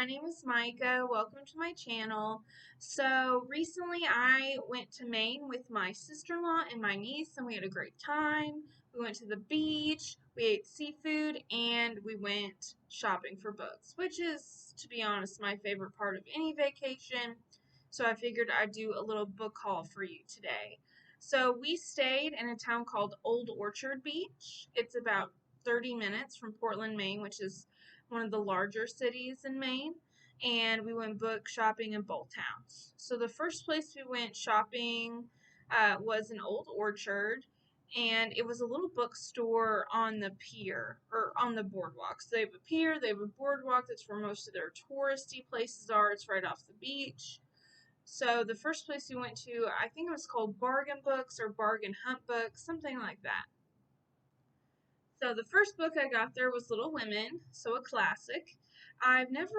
my name is Micah. Welcome to my channel. So recently I went to Maine with my sister-in-law and my niece and we had a great time. We went to the beach, we ate seafood, and we went shopping for books, which is, to be honest, my favorite part of any vacation. So I figured I'd do a little book haul for you today. So we stayed in a town called Old Orchard Beach. It's about 30 minutes from Portland, Maine, which is one of the larger cities in Maine, and we went book shopping in both towns. So the first place we went shopping was an Old Orchard, and it was a little bookstore on the pier or on the boardwalk. So they have a pier, they have a boardwalk. That's where most of their touristy places are. It's right off the beach. So the first place we went to, I think it was called Bargain Books or Bargain Hunt Books, something like that. So the first book I got there was Little Women, so a classic. I've never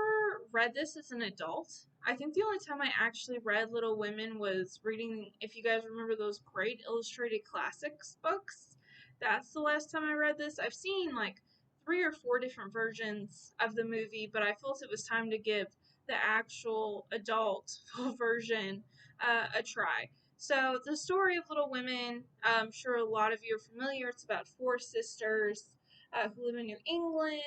read this as an adult. I think the only time I actually read Little Women was reading, if you guys remember those great illustrated classics books. That's the last time I read this. I've seen like 3 or 4 different versions of the movie, but I felt it was time to give the actual adult full version a try. So the story of Little Women, I'm sure a lot of you are familiar. It's about 4 sisters who live in New England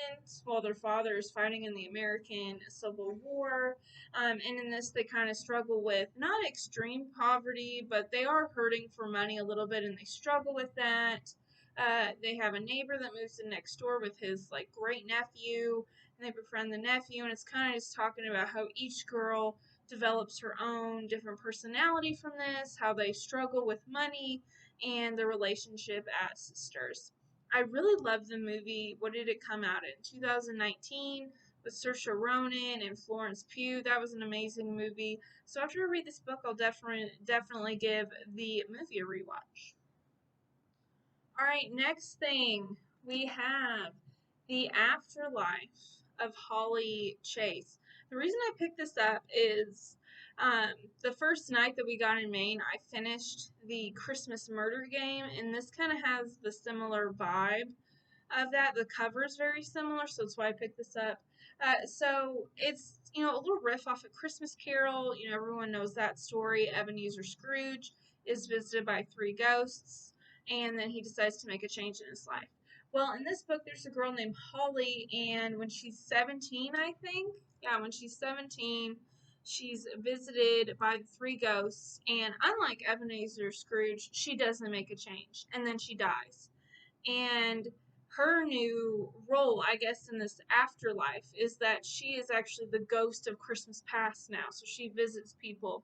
while their father is fighting in the American Civil War. And in this, they kind of struggle with not extreme poverty, but they are hurting for money a little bit, and they struggle with that. They have a neighbor that moves in next door with his like great nephew, and they befriend the nephew, and it's kind of just talking about how each girl develops her own different personality from this, how they struggle with money, and the relationship as sisters. I really love the movie. What did it come out in? 2019 with Saoirse Ronan and Florence Pugh. That was an amazing movie. So after I read this book, I'll definitely give the movie a rewatch. All right, next thing we have The Afterlife of Holly Chase. The reason I picked this up is the first night that we got in Maine, I finished the Christmas Murder Game, and this kind of has the similar vibe of that. The cover is very similar, so that's why I picked this up. So it's, a little riff off a Christmas Carol. Everyone knows that story. Ebenezer Scrooge is visited by 3 ghosts, and then he decides to make a change in his life. Well, in this book, there's a girl named Holly, and when she's 17, I think, when she's 17, she's visited by the 3 ghosts, and unlike Ebenezer Scrooge, she doesn't make a change, and then she dies. And her new role, I guess, in this afterlife is that she is actually the ghost of Christmas past now. So she visits people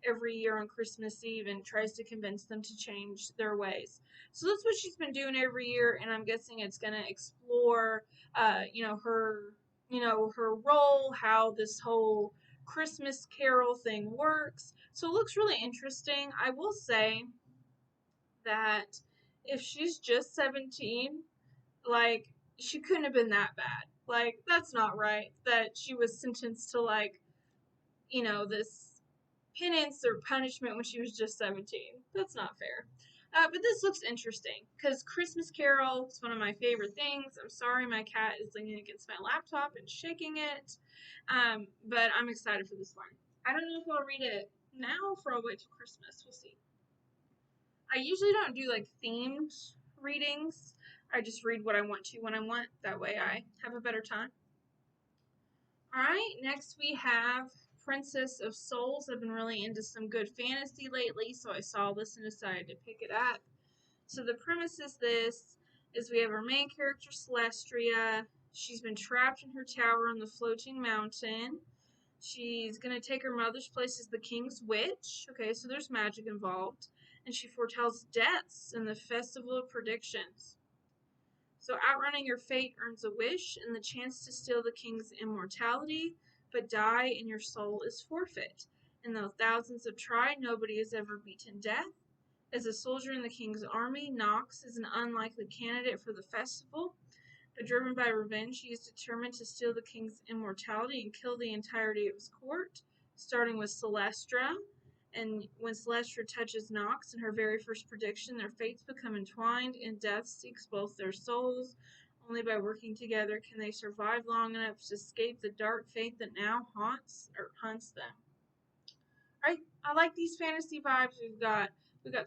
every year on Christmas Eve and tries to convince them to change their ways. So that's what she's been doing every year, and I'm guessing it's going to explore, her role, how this whole Christmas Carol thing works. So it looks really interesting. I will say that if she's just 17, like, she couldn't have been that bad. Like, that's not right that she was sentenced to, like, this penance or punishment when she was just 17. That's not fair. But this looks interesting because Christmas Carol is one of my favorite things. I'm sorry my cat is leaning against my laptop and shaking it. But I'm excited for this one. I don't know if I'll read it now or I'll wait till Christmas. We'll see. I usually don't do like themed readings. I just read what I want to when I want. That way I have a better time. Alright, next we have Princess of Souls. I've been really into some good fantasy lately, so I saw this and decided to pick it up. So the premise is this, is we have our main character, Celestria. She's been trapped in her tower on the floating mountain. She's going to take her mother's place as the king's witch. Okay, so there's magic involved. And she foretells deaths in the Festival of Predictions. So outrunning your fate earns a wish and the chance to steal the king's immortality, but die and your soul is forfeit. And though thousands have tried, nobody has ever beaten death. As a soldier in the king's army, Knox is an unlikely candidate for the festival, but driven by revenge, he is determined to steal the king's immortality and kill the entirety of his court, starting with Celestra. And when Celestra touches Knox in her very first prediction, their fates become entwined, and death seeks both their souls. Only by working together can they survive long enough to escape the dark fate that now hunts them. Right? I like these fantasy vibes. We've got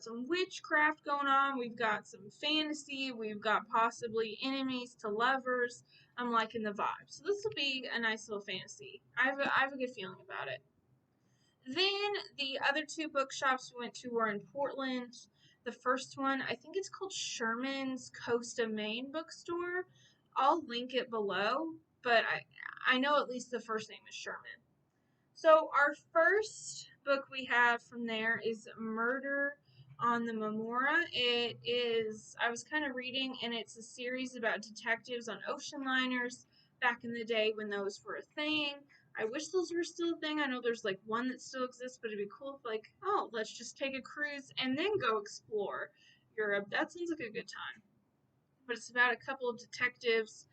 some witchcraft going on. We've got some fantasy. We've got possibly enemies to lovers. I'm liking the vibe. So this will be a nice little fantasy. I have a good feeling about it. Then the other two bookshops we went to were in Portland. The first one, I think it's called Sherman's Coast of Maine bookstore. I'll link it below, but I know at least the first name is Sherman. So our first book we have from there is Murder on the Memora. It is, I was kind of reading, and it's a series about detectives on ocean liners back in the day when those were a thing. I wish those were still a thing. I know there's like one that still exists, but it'd be cool if like, oh, let's just take a cruise and then go explore Europe. That sounds like a good time. But it's about a couple of detectives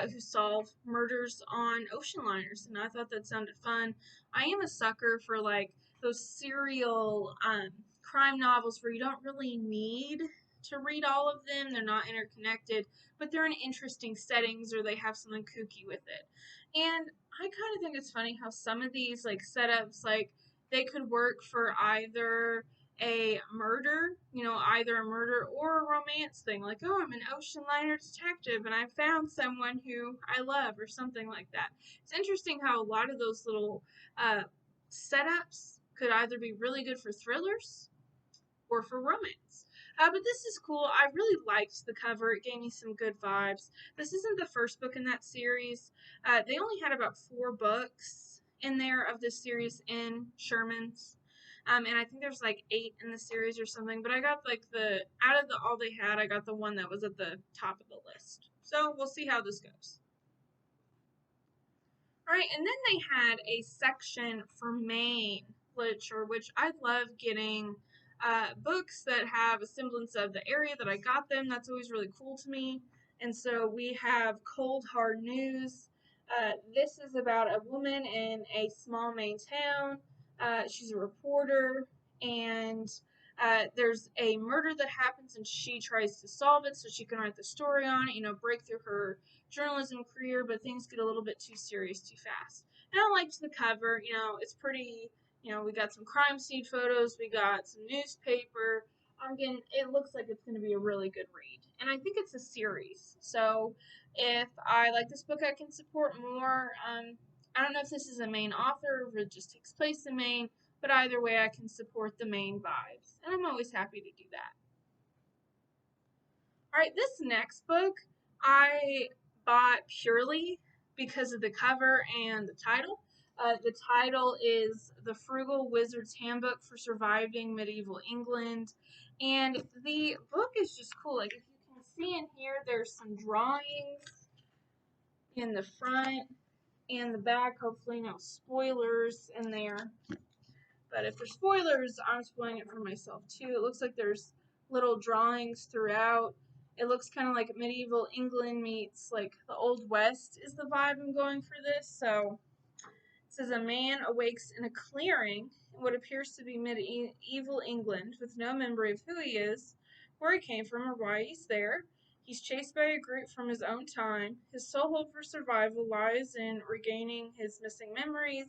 who solve murders on ocean liners, and I thought that sounded fun. I am a sucker for like those serial crime novels where you don't really need to read all of them. They're not interconnected, but they're in interesting settings or they have something kooky with it. And I kind of think it's funny how some of these like setups, like they could work for either a murder, either a murder or a romance thing. Like, oh, I'm an ocean liner detective and I found someone who I love or something like that. It's interesting how a lot of those little setups could either be really good for thrillers or for romance. But this is cool. I really liked the cover. It gave me some good vibes. This isn't the first book in that series. They only had about 4 books in there of this series in Sherman's. And I think there's like 8 in the series or something. But I got like out of the all they had, I got the one that was at the top of the list. So we'll see how this goes. All right, and then they had a section for Maine literature, which I love getting books that have a semblance of the area that I got them. That's always really cool to me. And so we have Cold Hard News. This is about a woman in a small Maine town. She's a reporter, and there's a murder that happens, and she tries to solve it so she can write the story on it, break through her journalism career, but things get a little bit too serious too fast. And I liked the cover. It's pretty. We got some crime scene photos. We got some newspaper. It looks like it's going to be a really good read. And I think it's a series. So if I like this book, I can support more. I don't know if this is a Maine author or it just takes place in Maine, but either way, I can support the Maine vibes. And I'm always happy to do that. All right, this next book I bought purely because of the cover and the title. The title is The Frugal Wizard's Handbook for Surviving Medieval England. And the book is just cool. Like, if you can see in here, there's some drawings in the front and the back. Hopefully, no spoilers in there. But if there's spoilers, I'm spoiling it for myself too. It looks like there's little drawings throughout. It looks kind of like medieval England meets like the Old West is the vibe I'm going for this. So it says a man awakes in a clearing in what appears to be medieval England with no memory of who he is, where he came from, or why he's there. He's chased by a group from his own time. His sole hope for survival lies in regaining his missing memories,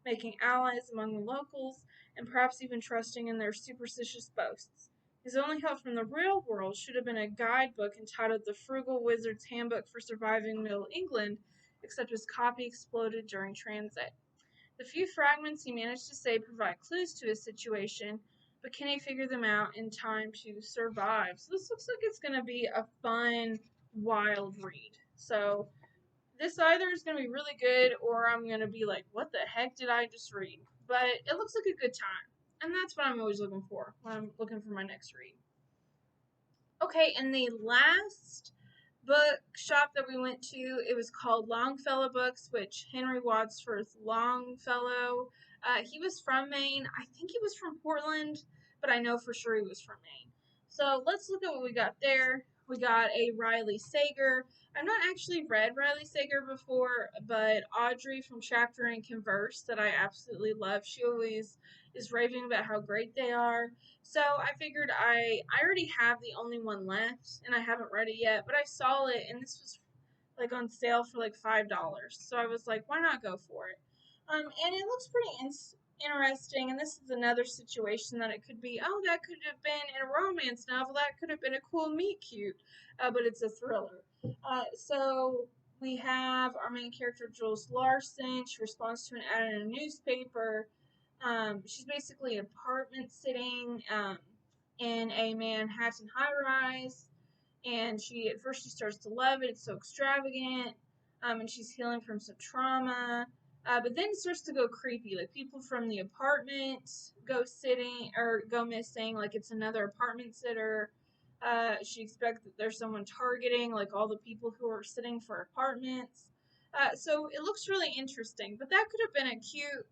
making allies among the locals, and perhaps even trusting in their superstitious boasts. His only help from the real world should have been a guidebook entitled The Frugal Wizard's Handbook for Surviving Middle England, except his copy exploded during transit. The few fragments he managed to save provide clues to his situation, but can he figure them out in time to survive? So this looks like it's going to be a fun, wild read. So this either is going to be really good or I'm going to be like, what the heck did I just read? But it looks like a good time. And that's what I'm always looking for when I'm looking for my next read. Okay, and the last bookshop that we went to, it was called Longfellow Books, which Henry Wadsworth Longfellow, he was from Maine. I think he was from Portland, but I know for sure he was from Maine. So let's look at what we got there. We got a Riley Sager. I've not actually read Riley Sager before, but Audrey from Chapter and Converse that I absolutely love. She always is raving about how great they are. So I figured I already have the only one left, and I haven't read it yet, but I saw it, and this was like on sale for like $5. So I was like, why not go for it? And it looks pretty interesting. And this is another situation that it could be, oh, that could have been in a romance novel. That could have been a cool meet cute, but it's a thriller. So we have our main character, Jules Larson. She responds to an ad in a newspaper. She's basically apartment sitting in a Manhattan high rise, and she at first she starts to love it. It's so extravagant, and she's healing from some trauma. But then it starts to go creepy. Like people from the apartment go sitting or go missing. Like it's another apartment sitter. She expects that there's someone targeting like all the people who are sitting for apartments. So it looks really interesting. But that could have been a cute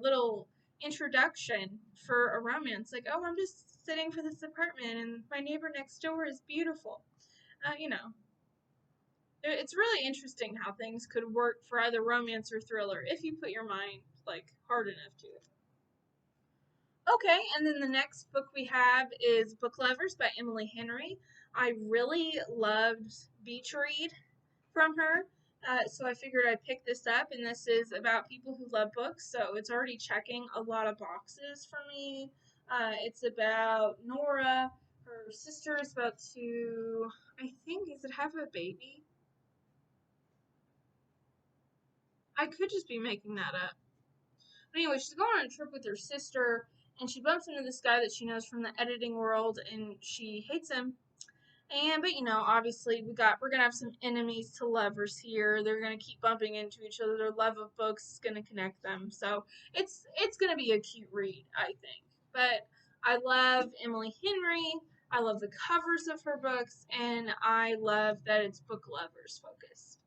little introduction for a romance. Like, oh, I'm just sitting for this apartment, and my neighbor next door is beautiful. You know, it's really interesting how things could work for either romance or thriller if you put your mind like hard enough to it. Okay, and then the next book we have is Book Lovers by Emily Henry. I really loved Beach Read from her, so I figured I'd pick this up, and this is about people who love books, so it's already checking a lot of boxes for me. It's about Nora. Her sister is about to, I think, is it have a baby? I could just be making that up. But anyway, she's going on a trip with her sister, and she bumps into this guy that she knows from the editing world, and she hates him. But obviously we're gonna have some enemies to lovers here. They're gonna keep bumping into each other. Their love of books is gonna connect them. So it's gonna be a cute read, I think. But I love Emily Henry. I love the covers of her books, and I love that it's book lovers focused.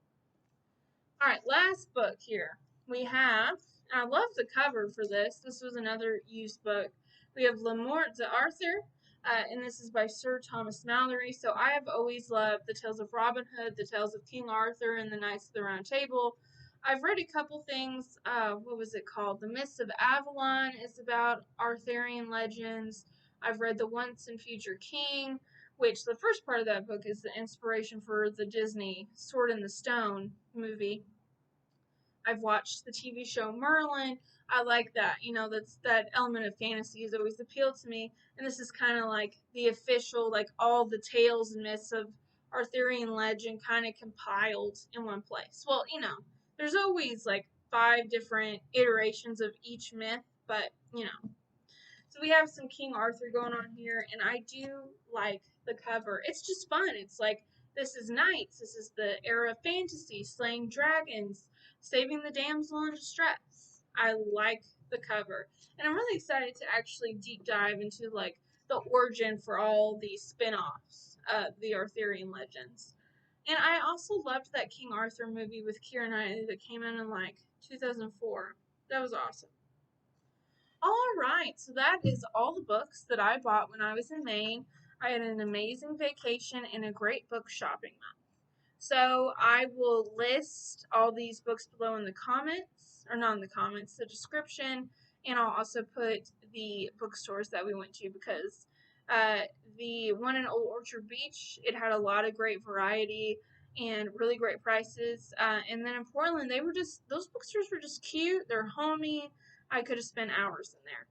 All right, last book here. We have, I love the cover for this. This was another used book. We have Le Morte d'Arthur, and this is by Sir Thomas Malory. So I have always loved the Tales of Robin Hood, the Tales of King Arthur, and the Knights of the Round Table. I've read a couple things. What was it called? The Mists of Avalon is about Arthurian legends. I've read The Once and Future King, which the first part of that book is the inspiration for the Disney Sword in the Stone movie. I've watched the TV show Merlin. I like that. That's that element of fantasy has always appealed to me. And this is kind of like the official, like all the tales and myths of Arthurian legend kind of compiled in one place. Well, there's always like 5 different iterations of each myth, but so we have some King Arthur going on here, and I do like the cover. It's just fun. It's like, this is knights. This is the era of fantasy, slaying dragons, saving the damsel in distress. I like the cover. And I'm really excited to actually deep dive into like the origin for all these spin-offs of the Arthurian legends. And I also loved that King Arthur movie with Keira Knightley that came out in like 2004. That was awesome. All right, so that is all the books that I bought when I was in Maine. I had an amazing vacation and a great book shopping month. So I will list all these books below in the comments, or not in the comments, the description, and I'll also put the bookstores that we went to because uh, the one in Old Orchard Beach, it had a lot of great variety and really great prices. And then in Portland, those bookstores were just cute. They're homey. I could have spent hours in there.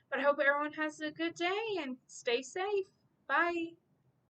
But I hope everyone has a good day and stay safe. Bye.